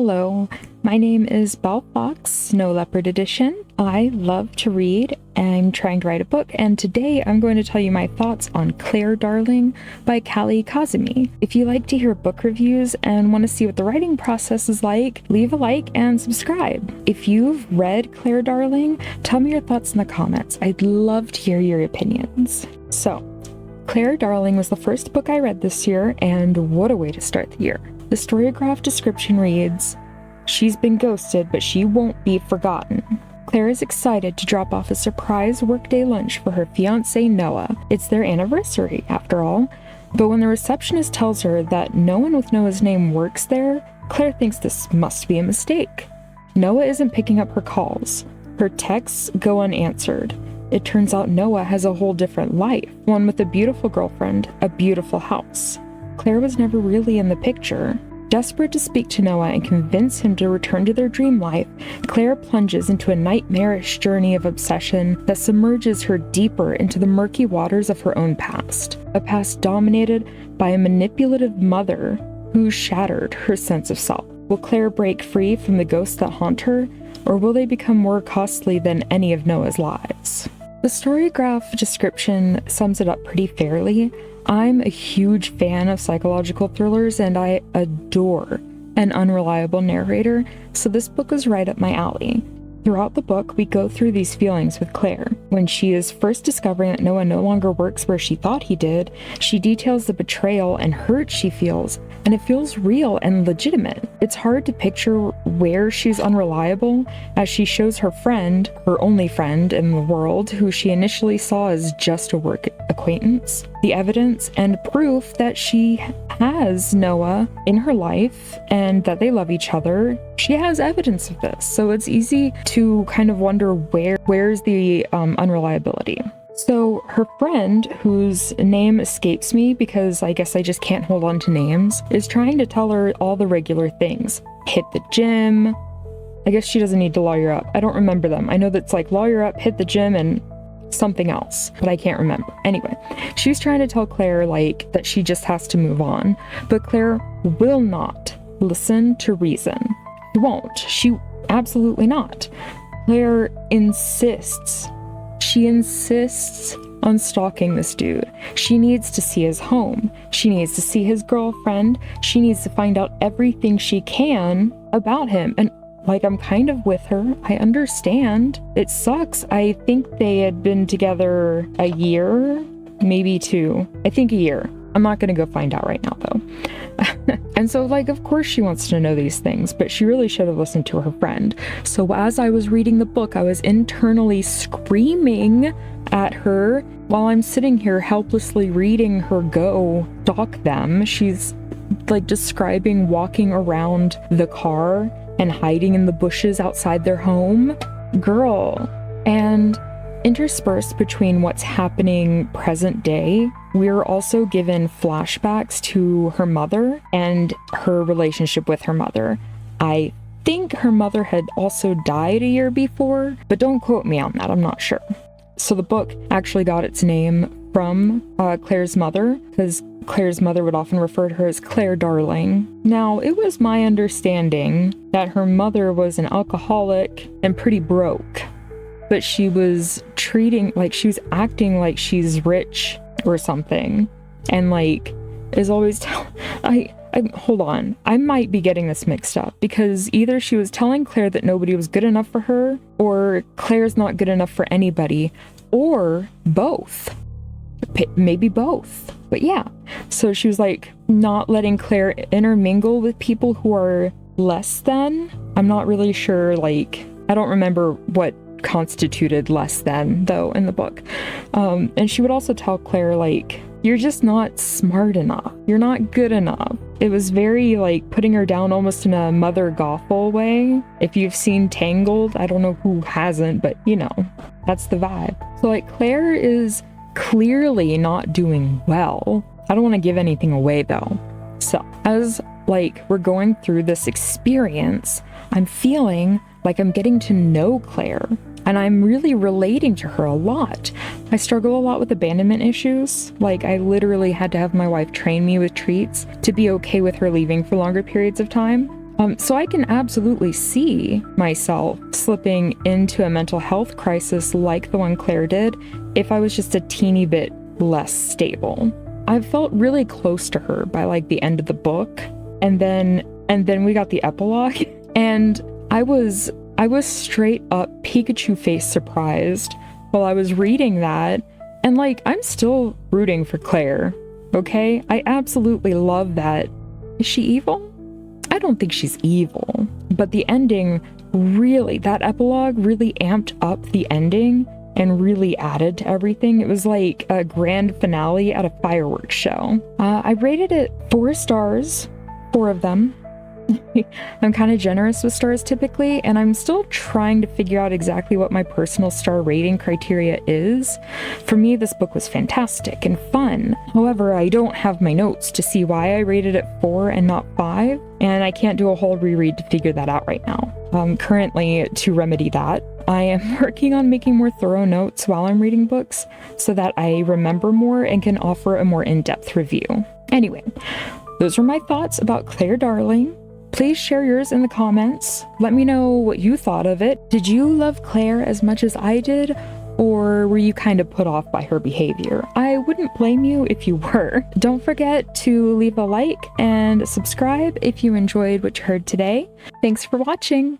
Hello, my name is Belle Fox, Snow Leopard Edition. I love to read. I'm trying to write a book, and today I'm going to tell you my thoughts on Claire Darling by Callie Kazumi. If you like to hear book reviews and want to see what the writing process is like, leave a like and subscribe. If you've read Claire Darling, tell me your thoughts in the comments. I'd love to hear your opinions. So, Claire Darling was the first book I read this year, and what a way to start the year. The storygraph description reads, "She's been ghosted, but she won't be forgotten. Claire is excited to drop off a surprise workday lunch for her fiancé Noah. It's their anniversary, after all. But when the receptionist tells her that no one with Noah's name works there, Claire thinks this must be a mistake. Noah isn't picking up her calls. Her texts go unanswered. It turns out Noah has a whole different life, one with a beautiful girlfriend, a beautiful house. Claire was never really in the picture. Desperate to speak to Noah and convince him to return to their dream life, Claire plunges into a nightmarish journey of obsession that submerges her deeper into the murky waters of her own past. A past dominated by a manipulative mother who shattered her sense of self. Will Claire break free from the ghosts that haunt her, or will they become more costly than any of Noah's lies?" The storygraph description sums it up pretty fairly. I'm a huge fan of psychological thrillers, and I adore an unreliable narrator, so this book was right up my alley. Throughout the book, we go through these feelings with Claire. When she is first discovering that Noah no longer works where she thought he did, she details the betrayal and hurt she feels, and it feels real and legitimate. It's hard to picture where she's unreliable, as she shows her friend, her only friend in the world, who she initially saw as just a work acquaintance, the evidence and proof that she has Noah in her life and that they love each other. She has evidence of this, so it's easy to kind of wonder where's the unreliability. So her friend, whose name escapes me because I guess I just can't hold on to names, is trying to tell her all the regular things. Hit the gym. I guess she doesn't need to lawyer up. I don't remember them. I know that's like lawyer up, hit the gym, and something else, but I can't remember. Anyway, she's trying to tell Claire like that she just has to move on, but Claire will not listen to reason. She won't. She absolutely not. Claire insists. She insists on stalking this dude. She needs to see his home. She needs to see his girlfriend. She needs to find out everything she can about him. And I'm kind of with her. I understand. It sucks. I think they had been together a year, maybe two. I think a year. I'm not going to go find out right now, though. And so, of course she wants to know these things, but she really should have listened to her friend. So as I was reading the book, I was internally screaming at her while I'm sitting here helplessly reading her go stalk them. She's describing walking around the car and hiding in the bushes outside their home. Girl. And interspersed between what's happening present day, we're also given flashbacks to her mother and her relationship with her mother. I think her mother had also died a year before, but don't quote me on that, I'm not sure. So the book actually got its name from Claire's mother, because Claire's mother would often refer to her as Claire Darling. Now, it was my understanding that her mother was an alcoholic and pretty broke, but she was acting like she's rich or something, and is always hold on, I might be getting this mixed up, because either she was telling Claire that nobody was good enough for her, or Claire's not good enough for anybody, or both. Maybe both. But yeah, so she was not letting Claire intermingle with people who are less than. I'm not really sure, I don't remember what constituted less than, though, in the book. And she would also tell Claire, you're just not smart enough. You're not good enough. It was very, putting her down almost in a Mother Gothel way. If you've seen Tangled, I don't know who hasn't, but, that's the vibe. So, Claire is clearly not doing well. I don't want to give anything away, though. So, as, we're going through this experience, I'm feeling like I'm getting to know Claire, and I'm really relating to her a lot. I struggle a lot with abandonment issues. I literally had to have my wife train me with treats to be okay with her leaving for longer periods of time. So I can absolutely see myself slipping into a mental health crisis like the one Claire did if I was just a teeny bit less stable. I felt really close to her by like the end of the book, and then we got the epilogue, and I was straight up Pikachu face surprised while I was reading that, and like I'm still rooting for Claire. Okay, I absolutely love that. Is she evil? I don't think she's evil, but the ending really, that epilogue really amped up the ending and really added to everything. It was like a grand finale at a fireworks show. I rated it 4 stars, 4 of them. I'm kind of generous with stars typically, and I'm still trying to figure out exactly what my personal star rating criteria is. For me, this book was fantastic and fun. However, I don't have my notes to see why I rated it 4 and not 5, and I can't do a whole reread to figure that out right now. Currently, to remedy that, I am working on making more thorough notes while I'm reading books so that I remember more and can offer a more in-depth review. Anyway, those are my thoughts about Claire Darling. Please share yours in the comments. Let me know what you thought of it. Did you love Claire as much as I did, or were you kind of put off by her behavior? I wouldn't blame you if you were. Don't forget to leave a like and subscribe if you enjoyed what you heard today. Thanks for watching.